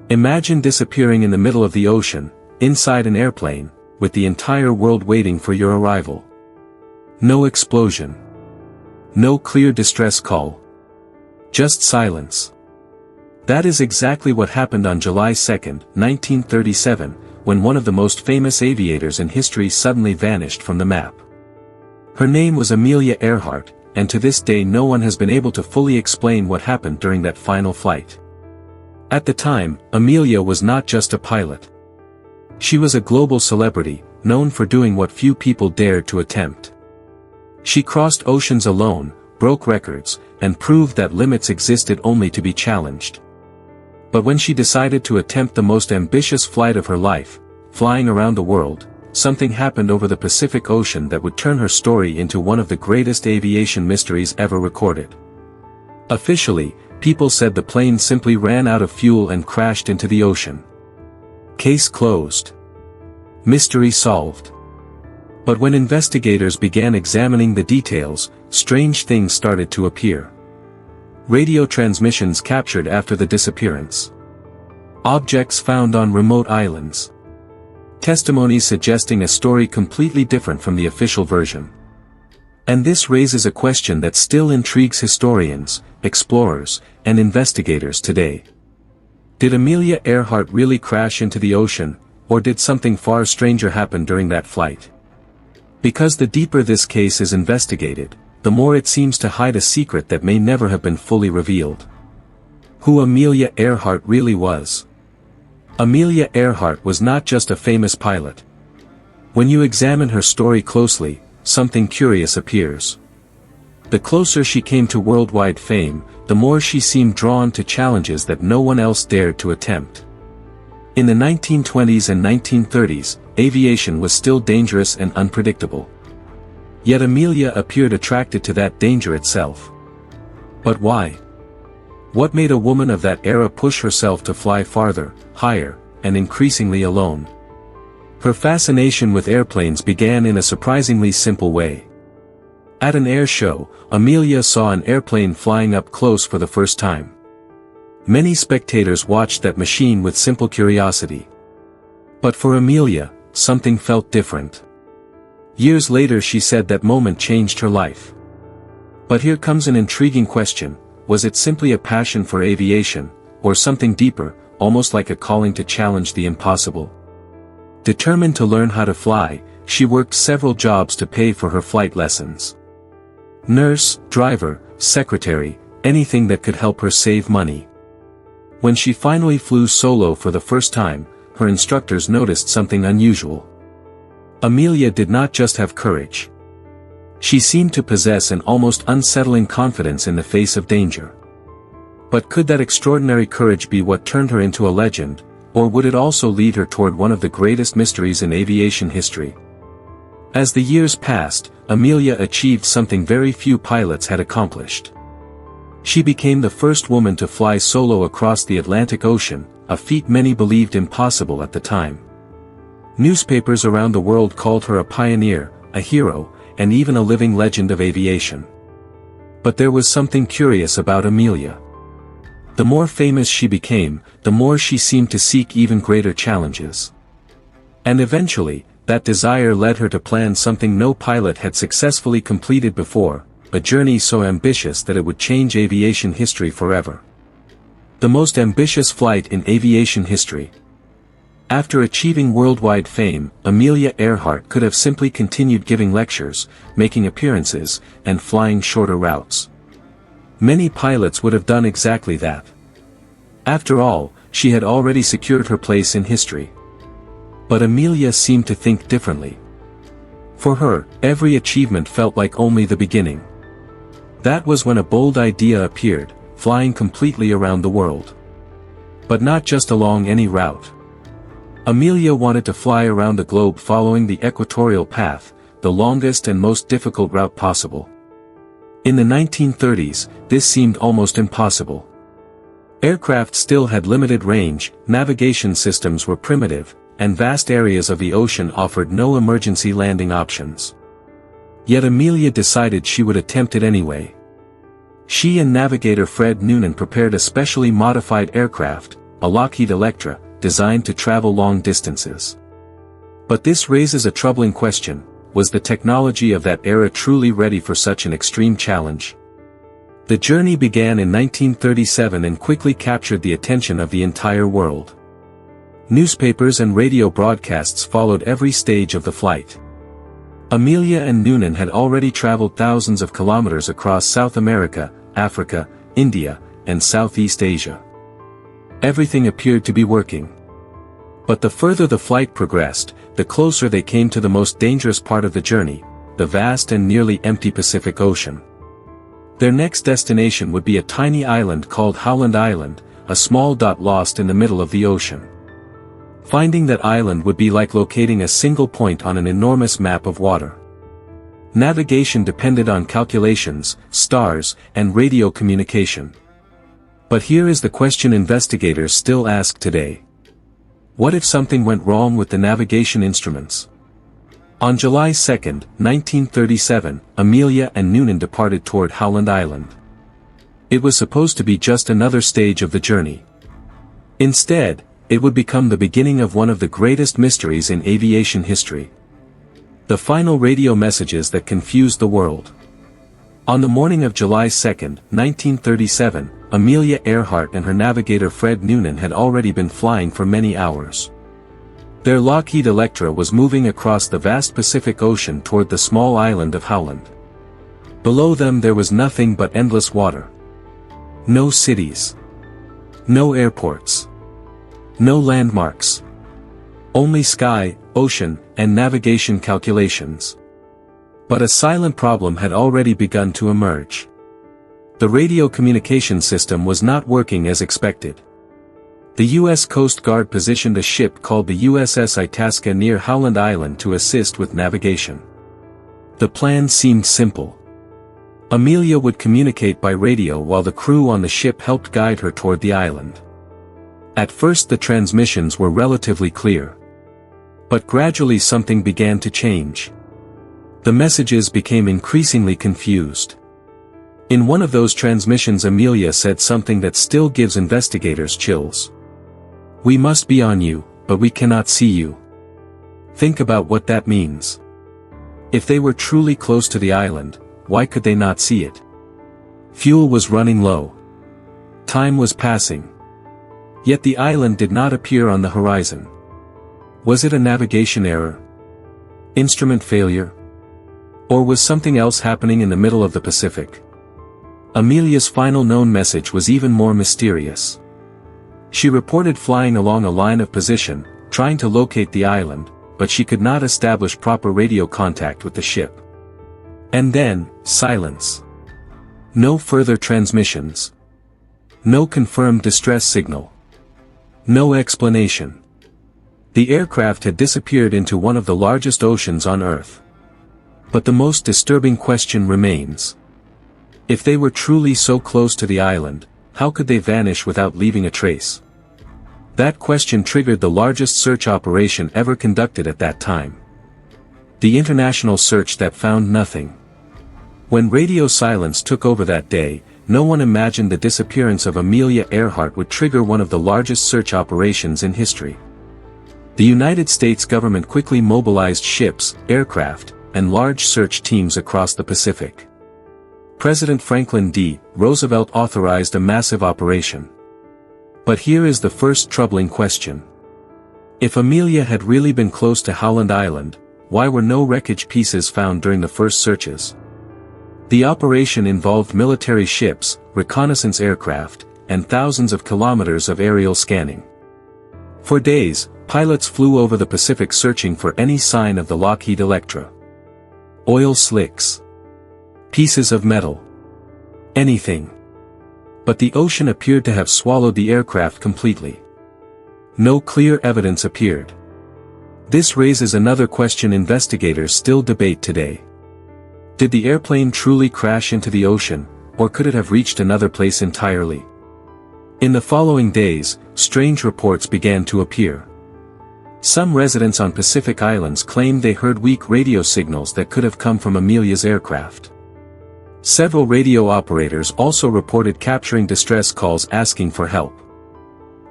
Imagine disappearing in the middle of the ocean, inside an airplane, with the entire world waiting for your arrival. No explosion. No clear distress call. Just silence. That is exactly what happened on July 2, 1937, when one of the most famous aviators in history suddenly vanished from the map. Her name was Amelia Earhart, and to this day no one has been able to fully explain what happened during that final flight. At the time, Amelia was not just a pilot. She was a global celebrity, known for doing what few people dared to attempt. She crossed oceans alone, broke records, and proved that limits existed only to be challenged. But when she decided to attempt the most ambitious flight of her life, flying around the world, something happened over the Pacific Ocean that would turn her story into one of the greatest aviation mysteries ever recorded. Officially, people said the plane simply ran out of fuel and crashed into the ocean. Case closed. Mystery solved. But when investigators began examining the details, strange things started to appear. Radio transmissions captured after the disappearance. Objects found on remote islands. Testimonies suggesting a story completely different from the official version. And this raises a question that still intrigues historians, explorers, and investigators today. Did Amelia Earhart really crash into the ocean, or did something far stranger happen during that flight? Because the deeper this case is investigated, the more it seems to hide a secret that may never have been fully revealed. Who Amelia Earhart really was. Amelia Earhart was not just a famous pilot. When you examine her story closely, something curious appears. The closer she came to worldwide fame, the more she seemed drawn to challenges that no one else dared to attempt. In the 1920s and 1930s, aviation was still dangerous and unpredictable. Yet Amelia appeared attracted to that danger itself. But why? What made a woman of that era push herself to fly farther, higher, and increasingly alone? Her fascination with airplanes began in a surprisingly simple way. At an air show, Amelia saw an airplane flying up close for the first time. Many spectators watched that machine with simple curiosity. But for Amelia, something felt different. Years later she said that moment changed her life. But here comes an intriguing question: was it simply a passion for aviation, or something deeper, almost like a calling to challenge the impossible? Determined to learn how to fly, she worked several jobs to pay for her flight lessons. Nurse, driver, secretary, anything that could help her save money. When she finally flew solo for the first time, her instructors noticed something unusual. Amelia did not just have courage. She seemed to possess an almost unsettling confidence in the face of danger. But could that extraordinary courage be what turned her into a legend, or would it also lead her toward one of the greatest mysteries in aviation history? As the years passed, Amelia achieved something very few pilots had accomplished. She became the first woman to fly solo across the Atlantic Ocean, a feat many believed impossible at the time. Newspapers around the world called her a pioneer, a hero, and even a living legend of aviation. But there was something curious about Amelia. The more famous she became, the more she seemed to seek even greater challenges. And eventually, that desire led her to plan something no pilot had successfully completed before, a journey so ambitious that it would change aviation history forever. The most ambitious flight in aviation history. After achieving worldwide fame, Amelia Earhart could have simply continued giving lectures, making appearances, and flying shorter routes. Many pilots would have done exactly that. After all, she had already secured her place in history. But Amelia seemed to think differently. For her, every achievement felt like only the beginning. That was when a bold idea appeared, flying completely around the world. But not just along any route. Amelia wanted to fly around the globe following the equatorial path, the longest and most difficult route possible. In the 1930s, this seemed almost impossible. Aircraft still had limited range, navigation systems were primitive, and vast areas of the ocean offered no emergency landing options. Yet Amelia decided she would attempt it anyway. She and navigator Fred Noonan prepared a specially modified aircraft, a Lockheed Electra, designed to travel long distances. But this raises a troubling question: was the technology of that era truly ready for such an extreme challenge? The journey began in 1937 and quickly captured the attention of the entire world. Newspapers and radio broadcasts followed every stage of the flight. Amelia and Noonan had already traveled thousands of kilometers across South America, Africa, India, and Southeast Asia. Everything appeared to be working. But the further the flight progressed, the closer they came to the most dangerous part of the journey, the vast and nearly empty Pacific Ocean. Their next destination would be a tiny island called Howland Island, a small dot lost in the middle of the ocean. Finding that island would be like locating a single point on an enormous map of water. Navigation depended on calculations, stars, and radio communication. But here is the question investigators still ask today. What if something went wrong with the navigation instruments? On July 2, 1937, Amelia and Noonan departed toward Howland Island. It was supposed to be just another stage of the journey. Instead, it would become the beginning of one of the greatest mysteries in aviation history. The final radio messages that confused the world. On the morning of July 2, 1937, Amelia Earhart and her navigator Fred Noonan had already been flying for many hours. Their Lockheed Electra was moving across the vast Pacific Ocean toward the small island of Howland. Below them there was nothing but endless water. No cities. No airports. No landmarks. Only sky, ocean, and navigation calculations. But a silent problem had already begun to emerge. The radio communication system was not working as expected. The U.S. Coast Guard positioned a ship called the USS Itasca near Howland Island to assist with navigation. The plan seemed simple. Amelia would communicate by radio while the crew on the ship helped guide her toward the island. At first the transmissions were relatively clear. But gradually something began to change. The messages became increasingly confused. In one of those transmissions Amelia said something that still gives investigators chills. "We must be on you, but we cannot see you." Think about what that means. If they were truly close to the island, why could they not see it? Fuel was running low. Time was passing. Yet the island did not appear on the horizon. Was it a navigation error? Instrument failure? Or was something else happening in the middle of the Pacific? Amelia's final known message was even more mysterious. She reported flying along a line of position, trying to locate the island, but she could not establish proper radio contact with the ship. And then, silence. No further transmissions. No confirmed distress signal. No explanation. The aircraft had disappeared into one of the largest oceans on Earth. But the most disturbing question remains. If they were truly so close to the island, how could they vanish without leaving a trace? That question triggered the largest search operation ever conducted at that time. The international search that found nothing. When radio silence took over that day, no one imagined the disappearance of Amelia Earhart would trigger one of the largest search operations in history. The United States government quickly mobilized ships, aircraft, and large search teams across the Pacific. President Franklin D. Roosevelt authorized a massive operation. But here is the first troubling question. If Amelia had really been close to Howland Island, why were no wreckage pieces found during the first searches? The operation involved military ships, reconnaissance aircraft, and thousands of kilometers of aerial scanning. For days, pilots flew over the Pacific searching for any sign of the Lockheed Electra. Oil slicks. Pieces of metal. Anything. But the ocean appeared to have swallowed the aircraft completely. No clear evidence appeared. This raises another question investigators still debate today. Did the airplane truly crash into the ocean, or could it have reached another place entirely? In the following days, strange reports began to appear. Some residents on Pacific Islands claimed they heard weak radio signals that could have come from Amelia's aircraft. Several radio operators also reported capturing distress calls asking for help.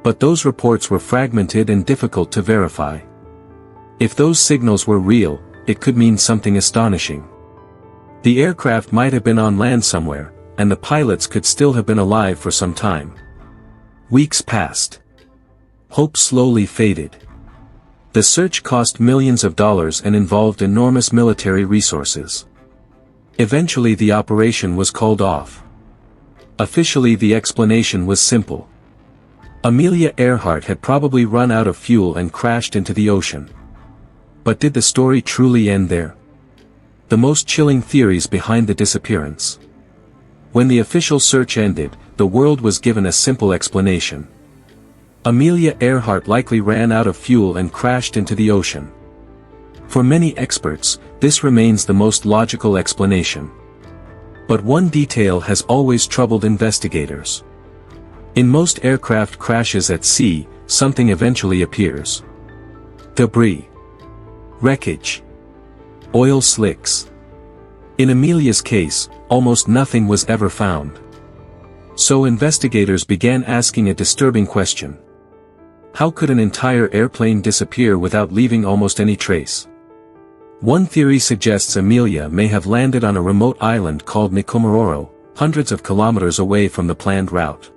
But those reports were fragmented and difficult to verify. If those signals were real, it could mean something astonishing. The aircraft might have been on land somewhere, and the pilots could still have been alive for some time. Weeks passed. Hope slowly faded. The search cost millions of dollars and involved enormous military resources. Eventually the operation was called off. Officially the explanation was simple. Amelia Earhart had probably run out of fuel and crashed into the ocean. But did the story truly end there? The most chilling theories behind the disappearance. When the official search ended, the world was given a simple explanation. Amelia Earhart likely ran out of fuel and crashed into the ocean. For many experts, this remains the most logical explanation. But one detail has always troubled investigators. In most aircraft crashes at sea, something eventually appears. Debris. Wreckage. Oil slicks. In Amelia's case, almost nothing was ever found. So investigators began asking a disturbing question. How could an entire airplane disappear without leaving almost any trace? One theory suggests Amelia may have landed on a remote island called Nikomaroro, hundreds of kilometers away from the planned route.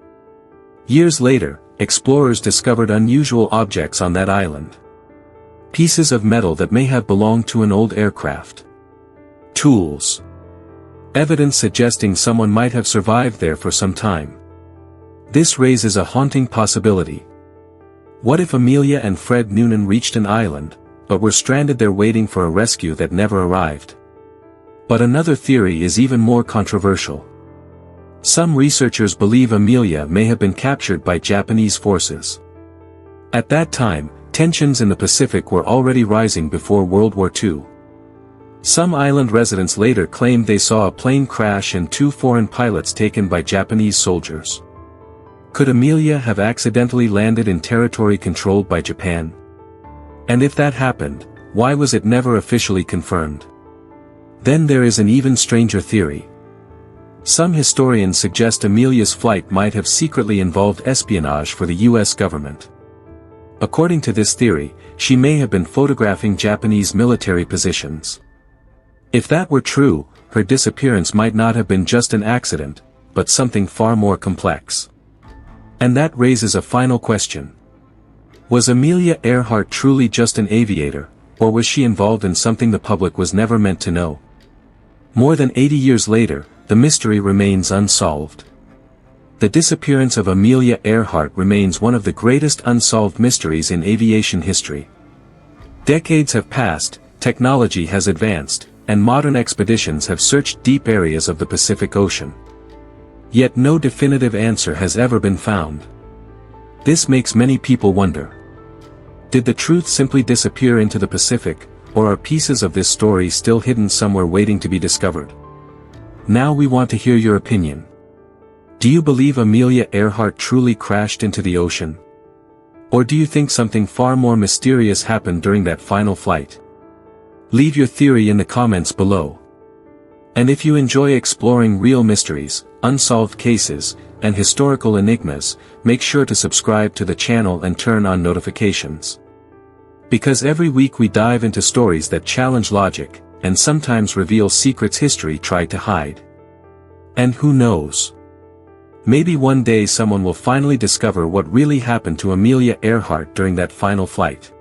Years later, explorers discovered unusual objects on that island. Pieces of metal that may have belonged to an old aircraft. Tools. Evidence suggesting someone might have survived there for some time. This raises a haunting possibility. What if Amelia and Fred Noonan reached an island, but were stranded there waiting for a rescue that never arrived? But another theory is even more controversial. Some researchers believe Amelia may have been captured by Japanese forces. At that time, tensions in the Pacific were already rising before World War II. Some island residents later claimed they saw a plane crash and 2 foreign pilots taken by Japanese soldiers. Could Amelia have accidentally landed in territory controlled by Japan? And if that happened, why was it never officially confirmed? Then there is an even stranger theory. Some historians suggest Amelia's flight might have secretly involved espionage for the US government. According to this theory, she may have been photographing Japanese military positions. If that were true, her disappearance might not have been just an accident, but something far more complex. And that raises a final question. Was Amelia Earhart truly just an aviator, or was she involved in something the public was never meant to know? More than 80 years later, the mystery remains unsolved. The disappearance of Amelia Earhart remains one of the greatest unsolved mysteries in aviation history. Decades have passed, technology has advanced, and modern expeditions have searched deep areas of the Pacific Ocean. Yet no definitive answer has ever been found. This makes many people wonder. Did the truth simply disappear into the Pacific, or are pieces of this story still hidden somewhere waiting to be discovered? Now we want to hear your opinion. Do you believe Amelia Earhart truly crashed into the ocean? Or do you think something far more mysterious happened during that final flight? Leave your theory in the comments below. And if you enjoy exploring real mysteries, unsolved cases, and historical enigmas, make sure to subscribe to the channel and turn on notifications. Because every week we dive into stories that challenge logic, and sometimes reveal secrets history tried to hide. And who knows? Maybe one day someone will finally discover what really happened to Amelia Earhart during that final flight.